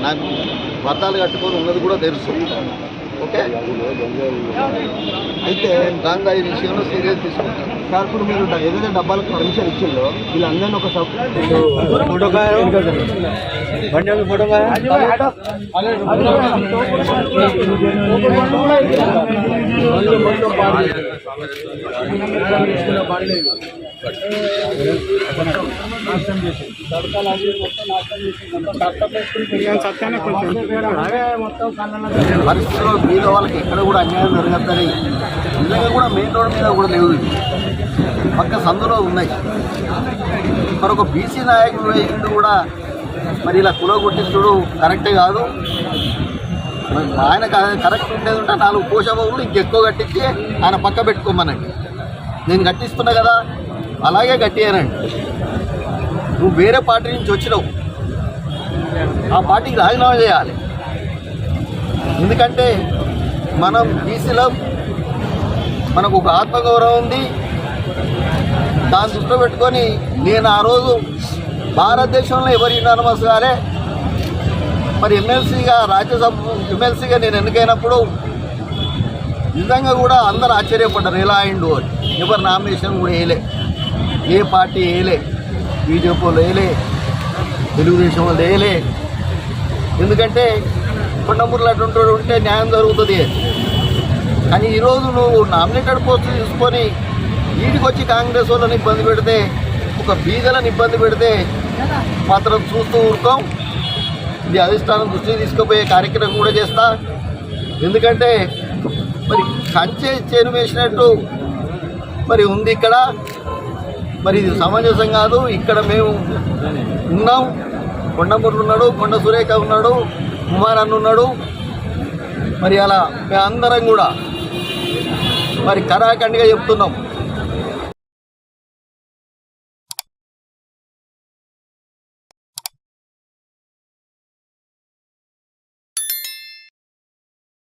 నాకు పట్టాలు కట్టుకొని ఉన్నది కూడా తెలుసు. ఓకే, అయితే దాంగా ఈ విషయంలో సీరియస్ తీసుకుంటాను సార్. ఇప్పుడు మీరు ఏదైతే డబ్బాలకు పర్మిషన్ ఇచ్చిందో వీళ్ళందరినీ ఒక ఫోటో పరిస్థితుల్లో మీద వాళ్ళకి ఎక్కడ కూడా అన్యాయం జరగద్దని నిజంగా కూడా మెయిన్ రోడ్ మీద కూడా లేవు, పక్క సందులో ఉన్నాయి. మరొక బీసీ నాయకుడు వేసిండు కూడా మరి ఇలా కులగొట్టిస్తుడు కరెక్టే కాదు. ఆయన కరెక్ట్ ఉండేది ఉంటే 4 పోషాబాబులు ఇంకెక్కువ కట్టించి ఆయన పక్క పెట్టుకోమనండి. నేను కట్టిస్తున్నా కదా, అలాగే కట్టియానండి. నువ్వు వేరే పార్టీ నుంచి వచ్చినావు, ఆ పార్టీకి రాజీనామా చేయాలి. ఎందుకంటే మనం బీసీలో మనకు ఒక ఆత్మగౌరవం ఉంది. దాన్ని దృష్టిలో పెట్టుకొని నేను ఆ రోజు భారతదేశంలో ఎవరు యునానిమస్ గారే మరి ఎమ్మెల్సీగా రాజ్యసభ ఎమ్మెల్సీగా నేను ఎన్నికైనప్పుడు నిజంగా కూడా అందరూ ఆశ్చర్యపడ్డారు, ఎలా అయిండు అని. ఎవరు నామినేషన్ కూడా వేయలే, ఏ పార్టీ వేయలే, బీజేపీలో వేయలే, తెలుగుదేశంలో వేయలే. ఎందుకంటే కొండమూరులో అటువంటి ఉంటే న్యాయం జరుగుతుంది. కానీ ఈరోజు నువ్వు నామినేటెడ్ పోస్టులు తీసుకొని వీటికి వచ్చి కాంగ్రెస్ వాళ్ళని ఇబ్బంది పెడితే, ఒక బీదలను ఇబ్బంది పెడితే మాత్రం చూస్తూ ఊరుకోం. ఇది అధిష్టానం దృష్టికి తీసుకుపోయే కార్యక్రమం కూడా చేస్తా. ఎందుకంటే మరి కంచె చేను వేసినట్టు మరి ఉంది ఇక్కడ. మరి ఇది సమంజసం కాదు. ఇక్కడ మేము ఉన్నాం, కొండమూరులు ఉన్నాడు, కొండ సురేఖ ఉన్నాడు, కుమార్ అన్న ఉన్నాడు. మరి అలా మేమందరం కూడా మరి కరాఖండిగా చెప్తున్నాం,